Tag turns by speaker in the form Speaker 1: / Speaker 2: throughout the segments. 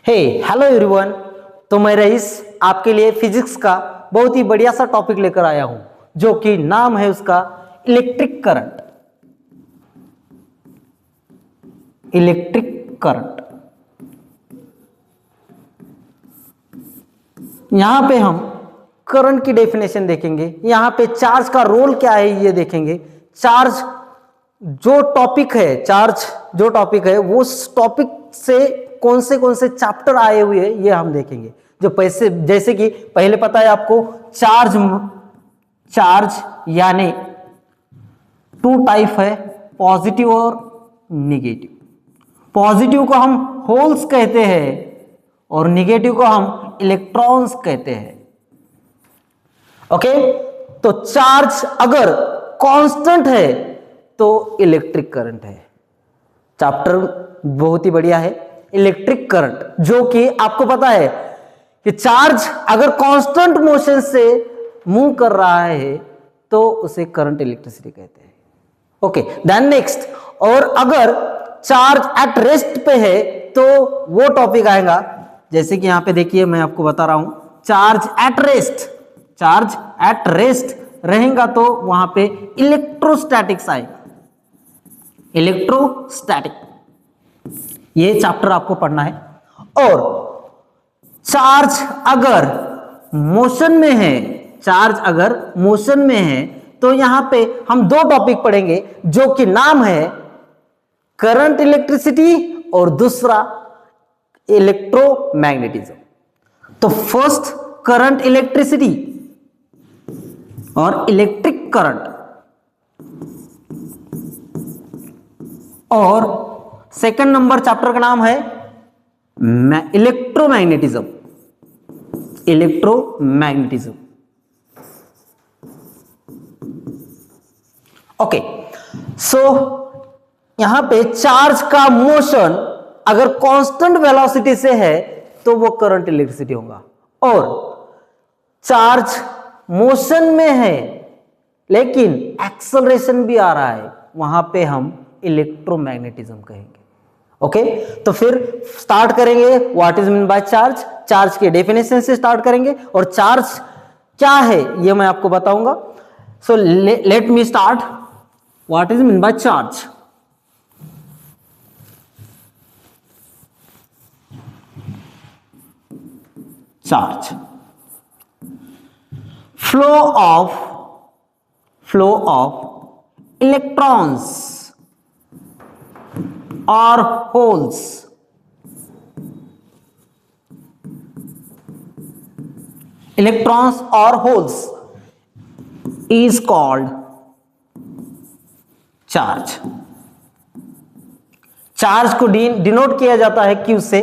Speaker 1: हे hello everyone. तो मैं rice आपके लिए फिजिक्स का बहुत ही बढ़िया सा टॉपिक लेकर आया हूं, जो कि नाम है उसका इलेक्ट्रिक करंट। Electric current. यहां पे हम करंट की डेफिनेशन देखेंगे, यहां पे चार्ज का रोल क्या है ये देखेंगे। चार्ज जो टॉपिक है वो टॉपिक से कौन से चैप्टर आए हुए हैं ये हम देखेंगे। जो जैसे कि पहले पता है आपको, चार्ज यानी टू टाइप है, पॉजिटिव और निगेटिव। पॉजिटिव को हम होल्स कहते हैं और निगेटिव को हम इलेक्ट्रॉन्स कहते हैं। ओके, तो चार्ज अगर कांस्टेंट है तो इलेक्ट्रिक करंट है। चैप्टर बहुत ही बढ़िया है, इलेक्ट्रिक करंट, जो कि आपको पता है कि चार्ज अगर कांस्टेंट मोशन से मूव कर रहा है तो उसे करंट इलेक्ट्रिसिटी कहते हैं। ओके, देन नेक्स्ट, और अगर चार्ज एट रेस्ट पे है तो वो टॉपिक आएगा। जैसे कि यहां पे देखिए, मैं आपको बता रहा हूं, चार्ज एट रेस्ट रहेगा तो वहां पे इलेक्ट्रोस्टैटिक्स आएगा। इलेक्ट्रोस्टैटिक, ये चैप्टर आपको पढ़ना है। और चार्ज अगर मोशन में है तो यहां पे हम दो टॉपिक पढ़ेंगे, जो कि नाम है करंट इलेक्ट्रिसिटी और दूसरा इलेक्ट्रोमैग्नेटिज्म। तो फर्स्ट करंट इलेक्ट्रिसिटी और इलेक्ट्रिक करंट, और सेकंड नंबर चैप्टर का नाम है इलेक्ट्रोमैग्नेटिज्म। ओके, सो यहां पे चार्ज का मोशन अगर कांस्टेंट वेलोसिटी से है तो वो करंट इलेक्ट्रिसिटी होगा, और चार्ज मोशन में है लेकिन एक्सेलरेशन भी आ रहा है, वहां पे हम इलेक्ट्रोमैग्नेटिज्म कहेंगे। ओके, तो फिर स्टार्ट करेंगे what is mean by charge. Charge के डेफिनेशन से स्टार्ट करेंगे और चार्ज क्या है ये मैं आपको बताऊंगा। So let me start. What is mean by charge. Charge, flow of electrons or holes is called charge. Charge को डिनोट किया जाता है क्यू से।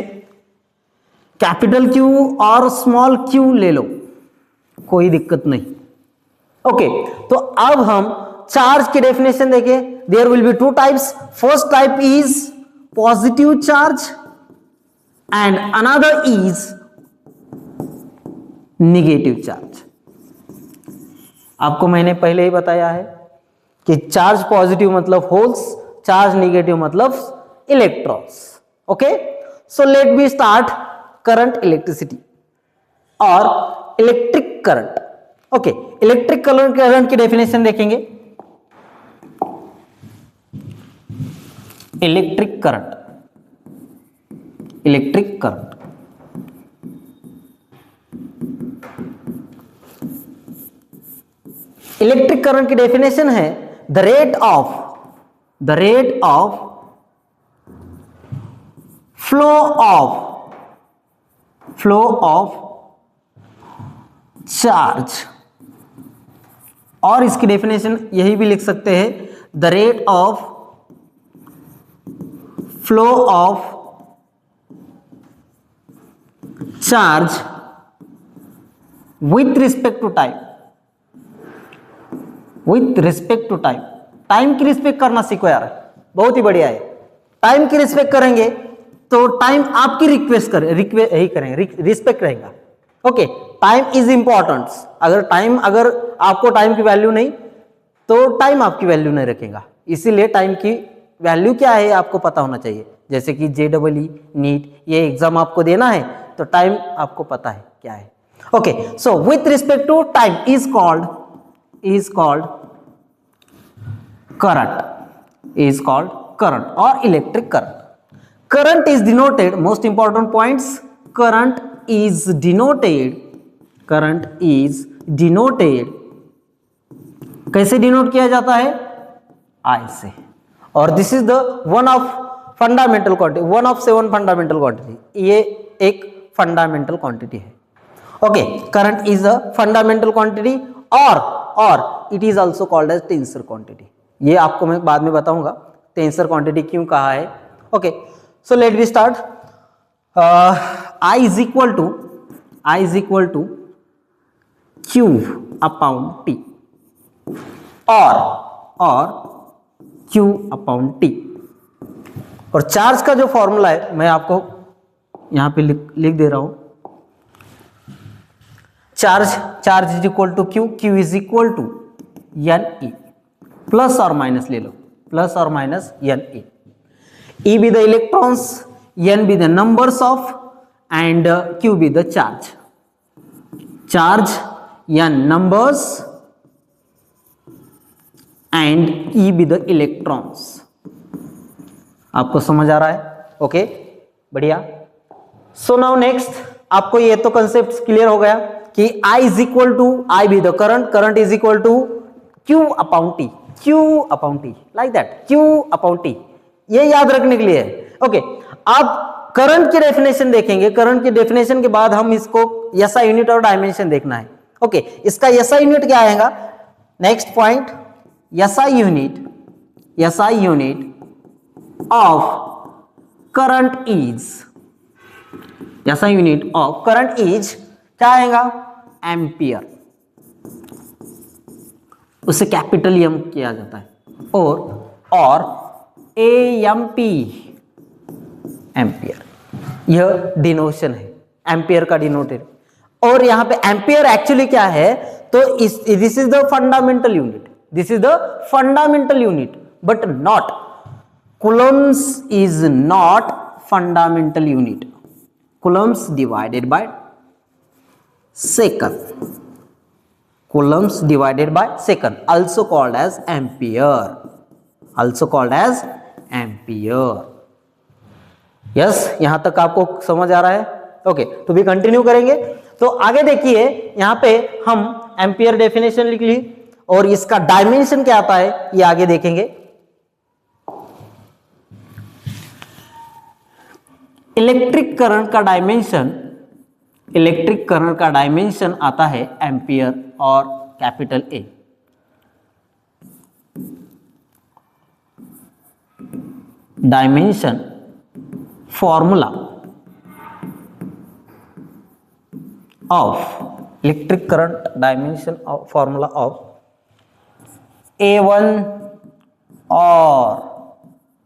Speaker 1: कैपिटल क्यू और स्मॉल क्यू ले लो, कोई दिक्कत नहीं। ओके, तो अब हम चार्ज की डेफिनेशन देखें। There will be two types. First type is positive charge and another is negative charge. आपको मैंने पहले ही बताया है कि चार्ज पॉजिटिव मतलब होल्स, चार्ज निगेटिव मतलब electrons. Okay, so let be start current electricity और electric current. Okay, electric current की डेफिनेशन देखेंगे। इलेक्ट्रिक करंट इलेक्ट्रिक करंट की डेफिनेशन है the rate of flow of charge, और इसकी डेफिनेशन यही भी लिख सकते हैं, the rate of flow of charge with respect to time. Time की रिस्पेक्ट करना सीखो यार, बहुत ही बढ़िया है। टाइम की रिस्पेक्ट करेंगे तो टाइम आपकी रिस्पेक्ट रहेगा। Okay, time is important. अगर आपको टाइम की वैल्यू नहीं तो टाइम आपकी वैल्यू नहीं रखेगा, इसीलिए टाइम की वैल्यू क्या है आपको पता होना चाहिए। जैसे कि JEE नीट, ये एग्जाम आपको देना है तो टाइम आपको पता है क्या है। Okay, so with respect to time is called current और electric current. Current is denoted, most important points, current is denoted कैसे डिनोट किया जाता है? I से। और this is the one of fundamental quantity, one of 7 fundamental quantity, ये एक fundamental quantity है। Okay, current is a fundamental quantity और it is also called as tensor quantity. ये आपको मैं बाद में बताऊंगा टेंसर क्वांटिटी क्यों कहा है। Okay, so let we start. I is equal to Q upon T और Q अपॉन T। और चार्ज का जो फॉर्मूला है मैं आपको यहां पे लिख दे रहा हूं। Charge is equal to Q is equal to NE, plus और माइनस ले लो, प्लस और minus NE। E be the electrons, N be the numbers of, and Q be the charge, N numbers and E be the electrons। आपको समझ आ रहा है? Okay, बढ़िया। So now next, आपको ये तो कंसेप्ट क्लियर हो गया कि I is equal to, I be the current is equal to Q upon T, like that, Q upon T, ये याद रखने के लिए है। ओके, अब करंट की डेफिनेशन देखेंगे, करंट की डेफिनेशन के बाद हम इसको SI यूनिट और डायमेंशन देखना है। ओके, इसका SI यूनिट क्या आएगा? Next point, SI unit of current is क्या आएगा? एम्पियर। उसे कैपिटल M किया जाता है और AMP, एम्पियर, यह डिनोशन है, एम्पियर का डिनोटेड। और यहां पे एम्पियर एक्चुअली क्या है? तो this is the fundamental unit, but not, Coulomb's is not fundamental unit. Coulomb's divided by second, also called as ampere। Yes, यहां तक आपको समझ आ रहा है? ओके, तो भी कंटिन्यू करेंगे। तो आगे देखिए, यहां पे हम एम्पियर डेफिनेशन लिख ली और इसका डायमेंशन क्या आता है ये आगे देखेंगे। इलेक्ट्रिक करंट का डायमेंशन आता है एम्पियर और capital A। Dimension formula of electric current, dimension of formula of A1 और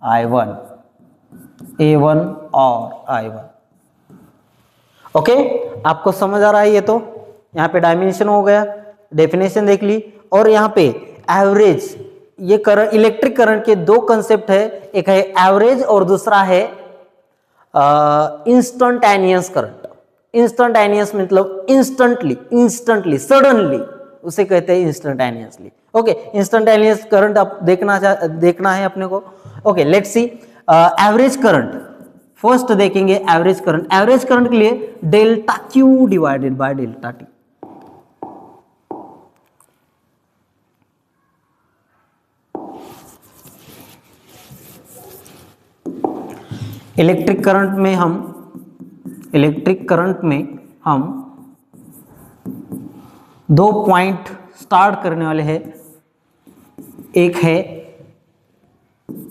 Speaker 1: I1, ओके, आपको समझ आ रहा है? ये तो यहाँ पे डायमेंशन हो गया, डेफिनेशन देख ली, और यहाँ पे एवरेज, ये करंट, इलेक्ट्रिक करंट के दो कंसेप्ट है, एक है एवरेज और दूसरा है इंस्टेंटेनियस करंट। इंस्टेंटेनियस मतलब इंस्टेंटली सडनली, उसे कहते हैं इंस्टेंटेनियसली। ओके, इंस्टेंटेनियस करंट आप देखना है अपने को। Okay, let's see average current. First देखेंगे एवरेज करंट के लिए delta Q divided by delta T। Electric current में हम दो पॉइंट स्टार्ट करने वाले हैं। एक है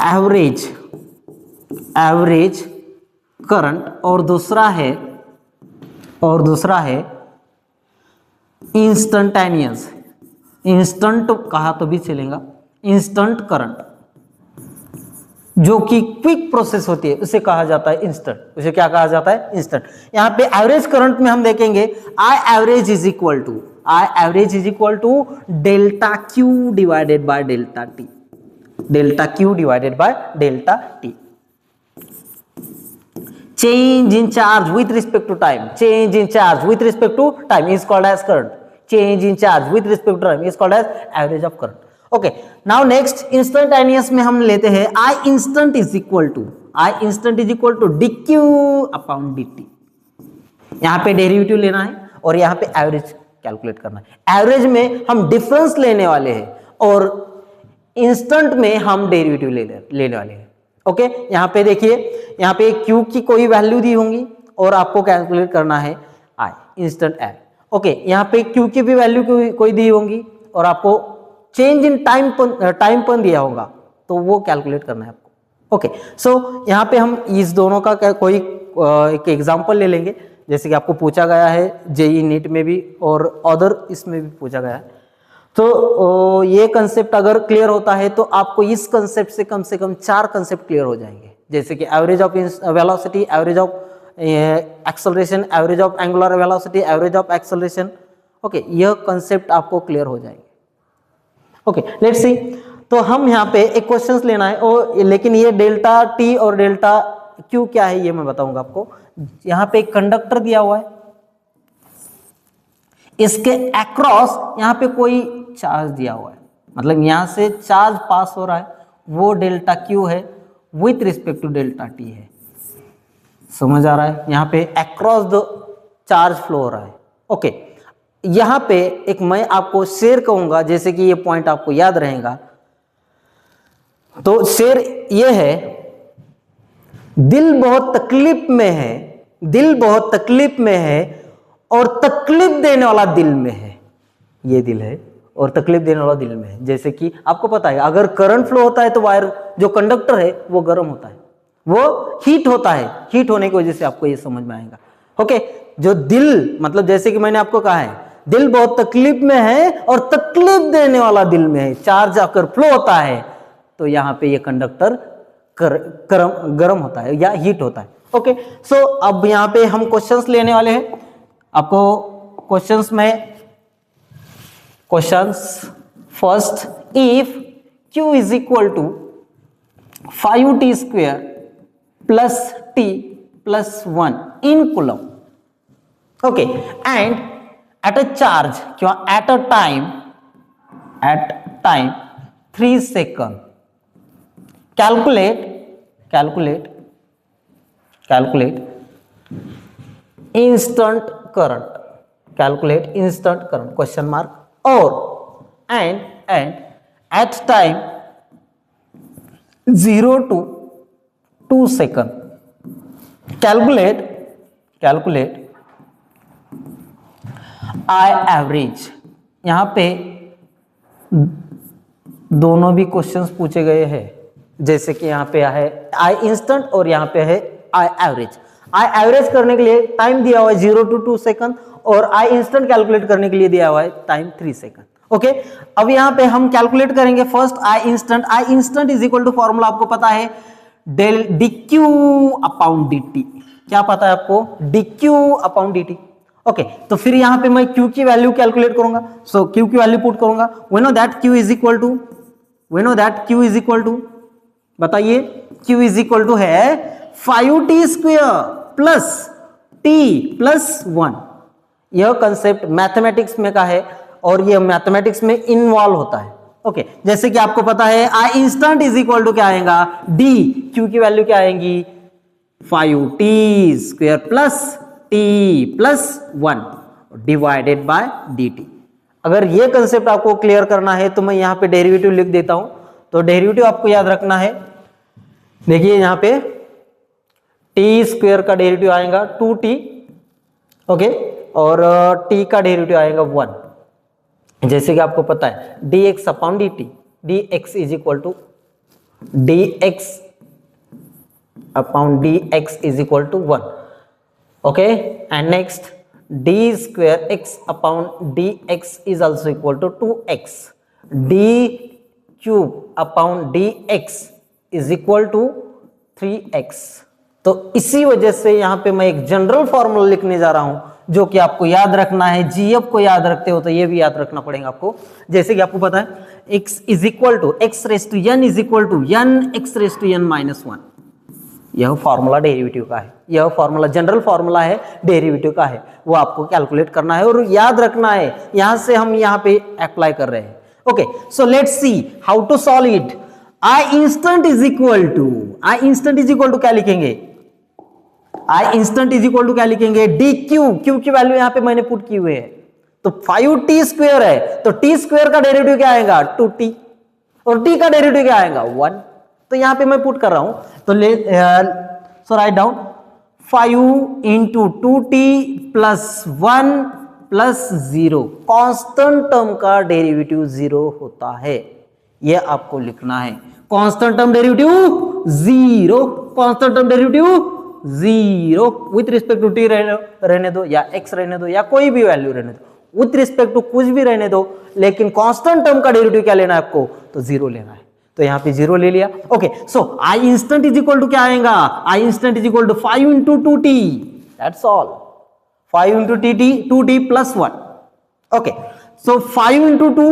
Speaker 1: एवरेज करंट और दूसरा है इंस्टेंटेनियस, इंस्टेंट कहा तो भी चलेगा, इंस्टेंट करंट, जो कि क्विक प्रोसेस होती है उसे कहा जाता है इंस्टेंट। उसे क्या कहा जाता है? इंस्टेंट। यहां पे एवरेज करंट में हम देखेंगे I average is equal to delta Q divided by delta T। change in charge with respect to time, change in charge with respect to time is called as current, change in charge with respect to time is called as average of current. Okay, now next instantaneous में हम लेते हैं I instant is equal to dq upon dt. यहाँ पे derivative लेना है और यहाँ पे एवरेज कैलकुलेट करना है। एवरेज में हम डिफरेंस लेने वाले हैं और इंस्टेंट में हम डेरिवेटिव लेने वाले हैं। ओके, यहाँ पे देखिए, यहाँ पे Q की कोई वैल्यू दी होंगी और आपको कैलकुलेट करना है I इंस्टेंट एव। ओके, यहाँ पे Q की भी वैल्यू कोई दी होंगी और आपको चेंज इन टाइम पर दिया होगा तो वो कैलकुलेट करना है आपको। ओके, सो यहाँ पे हम इस दोनों का कोई एक एग्जांपल ले लेंगे, जैसे कि आपको पूछा गया है जेई नीट में भी और अदर इसमें भी पूछा गया है। तो ये कंसेप्ट अगर क्लियर होता है तो आपको इस कंसेप्ट से कम 4 कंसेप्ट क्लियर हो जाएंगे, जैसे कि average of velocity, average of acceleration, average of angular velocity, average of acceleration. Okay, यह कंसेप्ट आपको क्लियर हो जाएंगे। Okay, let's see. तो हम यहाँ पे एक क्वेश्चन लेना है और लेकिन ये डेल्टा टी और डेल्टा क्यू क्या है ये मैं बताऊंगा आपको। यहाँ पे एक कंडक्टर दिया हुआ है, इसके अक्रॉस यहाँ पे कोई चार्ज दिया हुआ है, मतलब यहां से चार्ज पास हो रहा है, वो डेल्टा क्यू है with respect to delta T है। समझ आ रहा है? यहाँ पे अक्रॉस द चार्ज फ्लो हो रहा है। ओके, यहाँ पे एक मैं आपको शेर कहूंगा, जैसे कि ये पॉइंट आपको याद रहेगा। तो शेर ये है, दिल बहुत तकलीफ में है, दिल बहुत तकलीफ में है और तकलीफ देने वाला दिल में है। ये दिल है और तकलीफ देने वाला दिल में है। जैसे कि आपको पता है अगर करंट फ्लो होता है तो वायर जो कंडक्टर है वो गर्म होता है, वो हीट होता है, हीट होने की वजह से आपको ये समझ में आएगा। ओके, जो दिल मतलब जैसे कि मैंने आपको कहा है दिल बहुत तकलीफ में है और तकलीफ देने वाला दिल में है, चार्ज आकर फ्लो होता है तो यहाँ पे ये कंडक्टर गर्म होता है या हीट होता है। ओके, सो अब यहाँ पे हम क्वेश्चंस लेने वाले हैं। आपको क्वेश्चंस में first, if Q is equal to 5t square plus t plus 1 in coulomb, okay, and at a charge किंवा at time 3 second, calculate instant current question mark और and at time 0 to 2 second calculate I average. यहां पे दोनों भी questions पूछे गए हैं, जैसे कि यहाँ पे है आई इंस्टेंट और यहाँ पे है आई एवरेज। आई एवरेज करने के लिए टाइम दिया हुआ है 0 to 2 सेकंड और आई इंस्टेंट कैलकुलेट करने के लिए दिया हुआ है टाइम 3 सेकंड। ओके, अब यहाँ पे हम कैलकुलेट करेंगे first I instant is equal to formula आपको पता है डेल dq अपॉन dt। क्या पता है आपको? dq upon dt। ओके, तो फिर यहाँ पे मैं q की वैल्यू कैलकुलेट करूंगा। सो q की वैल्यू पुट करूंगा। We know that q is equal to बताइए, q इज इक्वल टू है 5t square plus t plus 1। यह कंसेप्ट मैथमेटिक्स में का है और यह मैथमेटिक्स में इन्वॉल्व होता है। ओके, जैसे कि आपको पता है आई इंस्टेंट इज इक्वल टू क्या आएगा, d, q की वैल्यू क्या आएगी 5t square plus t plus 1 divided by dt। अगर यह कंसेप्ट आपको क्लियर करना है तो मैं यहां पे डेरिवेटिव लिख देता हूं। तो डेरिवेटिव आपको याद रखना है, देखिए यहां पे t स्क्वेयर का डेरिवेटिव आएगा 2t, ओके, और t का डेरिवेटिव आएगा 1। जैसे कि आपको पता है dx अपॉन dt, dx is equal to dx upon dx is equal to 1। Okay, and next d square x upon dx is also equal to 2x, d cube upon dx is equal to 3x। तो इसी वजह से यहां पे मैं एक general formula लिखने जा रहा हूं जो कि आपको याद रखना है। जीएफ को याद रखते हो तो ये भी याद रखना पड़ेगा आपको। जैसे कि आपको पता है x is equal to x raise to n is equal to n x raise to n minus 1। यह फॉर्मूला डेरिवेटिव का है, यह फॉर्मूला जनरल फॉर्मूला है, डेरिवेटिव का है, वो आपको कैलकुलेट करना है और याद रखना है। यहां से हम यहां पे अप्लाई कर रहे हैं। Okay, so let's see how to solve it. I instant is equal to, I instant is equal to क्या लिखेंगे, I instant is equal to क्या लिखेंगे, डी क्यू, क्यू की वैल्यू यहां पे मैंने पुट की हुई है, तो 5t स्क्वायर है, तो t स्क्वायर का डेरिवेटिव क्या आएगा 2t, और t का डेरिवेटिव क्या आएगा 1। तो यहां पे मैं पुट कर रहा हूं, तो so write down 5 into 2t plus 1 plus 0, constant term का डेरिवेटिव 0 होता है, ये आपको लिखना है। Constant term derivative 0, constant term derivative 0 with respect to t रहने दो या x रहने दो या कोई भी वैल्यू रहने दो, विथ रिस्पेक्ट टू कुछ भी रहने दो, लेकिन कांस्टेंट टर्म का डेरिवेटिव क्या लेना है आपको, तो 0 लेना है। तो यहां पे 0 ले लिया। Okay, so I instant is equal to क्या आएगा, I instant is equal to 5 into 2t, that's all, 5 into 2t plus 1। Okay, so 5 into 2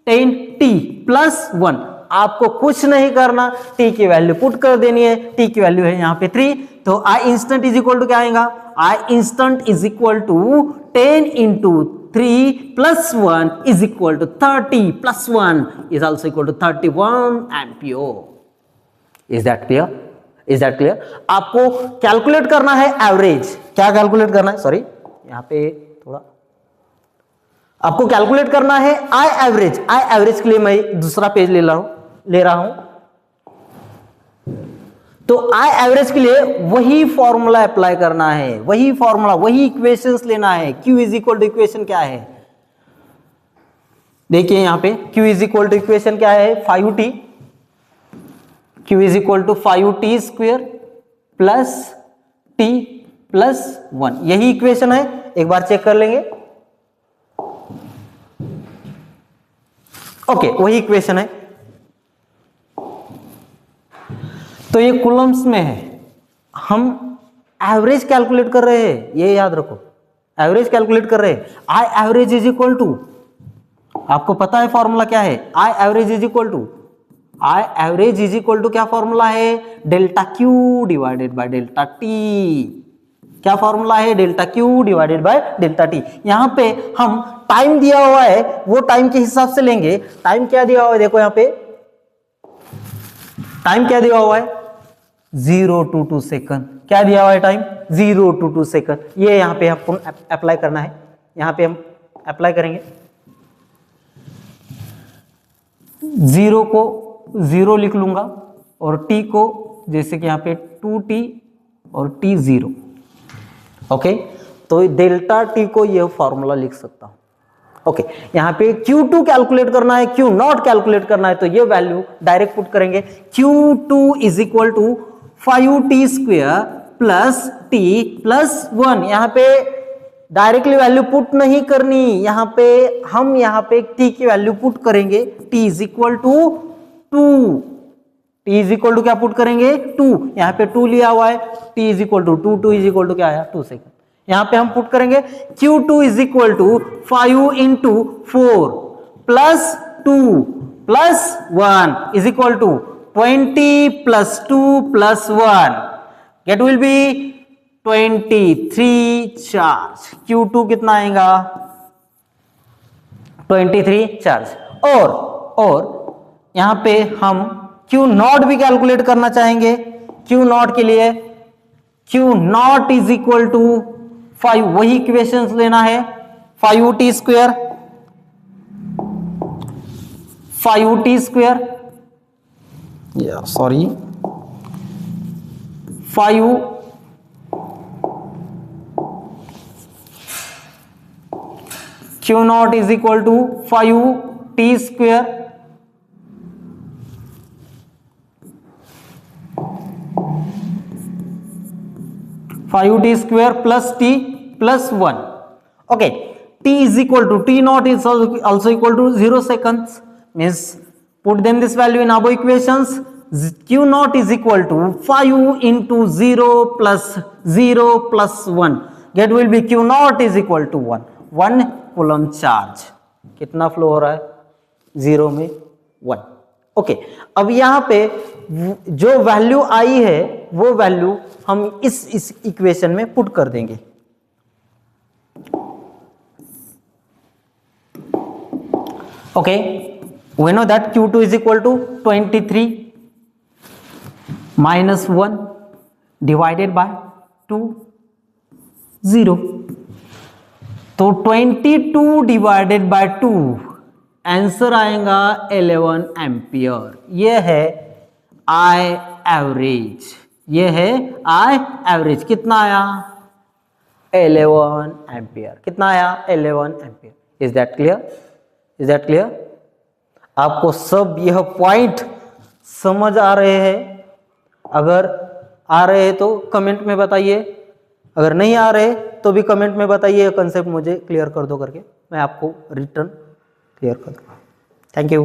Speaker 1: 10t plus 1, आपको कुछ नहीं करना, t की वैल्यू पुट कर देनी है, t की वैल्यू है यहाँ पे 3, तो I instant is equal to क्या आएगा, I instant is equal to 10 into 3 plus 1 is equal to 30 plus 1 is also equal to 31 ampere. Is that clear, is that clear. आपको कैलकुलेट करना है एवरेज, क्या कैलकुलेट करना है, सॉरी यहाँ पे थोड़ा, आपको कैलकुलेट करना है आई एवरेज। आई एवरेज के लिए मैं दूसरा पेज ले रहा हूं, तो आई एवरेज के लिए वही फॉर्मूला अप्लाई करना है, वही फॉर्मूला, वही इक्वेशंस लेना है। Q is equal to equation क्या है, देखिए यहां पे Q is equal to equation क्या है 5t, Q is equal to 5t square plus t plus 1, यही इक्वेशन है, एक बार चेक कर लेंगे। ओके, वही इक्वेशन है, तो ये कूलम्स में है, हम एवरेज कैलकुलेट कर रहे हैं, ये याद रखो, एवरेज कैलकुलेट कर रहे हैं। I average is equal to, आपको पता है फॉर्मूला क्या है, I average is equal to, I average is equal to क्या फॉर्मूला है, delta Q divided by delta T. क्या फॉर्मूला है, delta Q divided by delta T. यहां पे हम टाइम दिया हुआ है, वो टाइम के हिसाब से लेंगे। टाइम क्या दिया हुआ है, देखो यहां पे टाइम क्या दिया हुआ है 0 to 2 सेकंड, क्या दिया हुआ है टाइम 0 to 2 सेकंड। ये यहां पे आपको अप्लाई करना है, यहां पे हम अप्लाई करेंगे, 0 को 0 लिख लूंगा और t को जैसे कि यहां पे 2t और t 0। ओके, तो डेल्टा t को यह फॉर्मूला लिख सकता हूं। ओके, यहां पे Q2 कैलकुलेट करना है, Q0 कैलकुलेट करना है, तो ये वैल्यू डायरेक्ट पुट करेंगे। Q2 is equal to 5t square plus t plus 1, यहां पे डायरेक्टली वैल्यू पुट नहीं करनी, यहां पे हम यहां पे t की वैल्यू पुट करेंगे, t is equal to 2, t is equal to क्या पुट करेंगे 2, यहां पे 2 लिया हुआ है, t is equal to 2, 2 is equal to क्या आया 2 सेकंड। यहां पे हम पुट करेंगे Q2 is equal to 5 into 4 plus 2 plus 1 is equal to 20 plus 2 plus 1, get will be 23 charge. Q2 कितना आएगा 23 चार्ज। और यहां पे हम Q0 भी कैलकुलेट करना चाहेंगे। Q0 के लिए Q0 इज इक्वल टू 5, वही इक्वेशंस लेना है, 5t square 5t square, sorry 5 Q0 is equal to 5t square t square plus t plus 1। Okay, t is equal to t0 is also equal to 0 seconds, means put them this value in above equations. Q0 is equal to 5 into 0 plus 0 plus 1, get will be Q0 is equal to 1 coulomb charge. कितना flow हो रहा है 0 में 1। Okay, अब यहां पे जो value आई है वो वैल्यू हम इस इक्वेशन में पुट कर देंगे। Okay, we know that Q2 is equal to 23 minus 1 divided by 2 0। तो 22 डिवाइडेड बाय 2 आंसर आएगा 11 एम्पियर। ये है आई एवरेज, ये है आई एवरेज। कितना आया? 11 एम्पियर। कितना आया? 11 ampere. Is that clear? Is that clear? आपको सब यह पॉइंट समझ आ रहे हैं? अगर आ रहे हैं तो कमेंट में बताइए, अगर नहीं आ रहे तो भी कमेंट में बताइए, कंसेप्ट मुझे क्लियर कर दो करके मैं आपको रिटर्न क्लियर कर दूंगा। Thank you.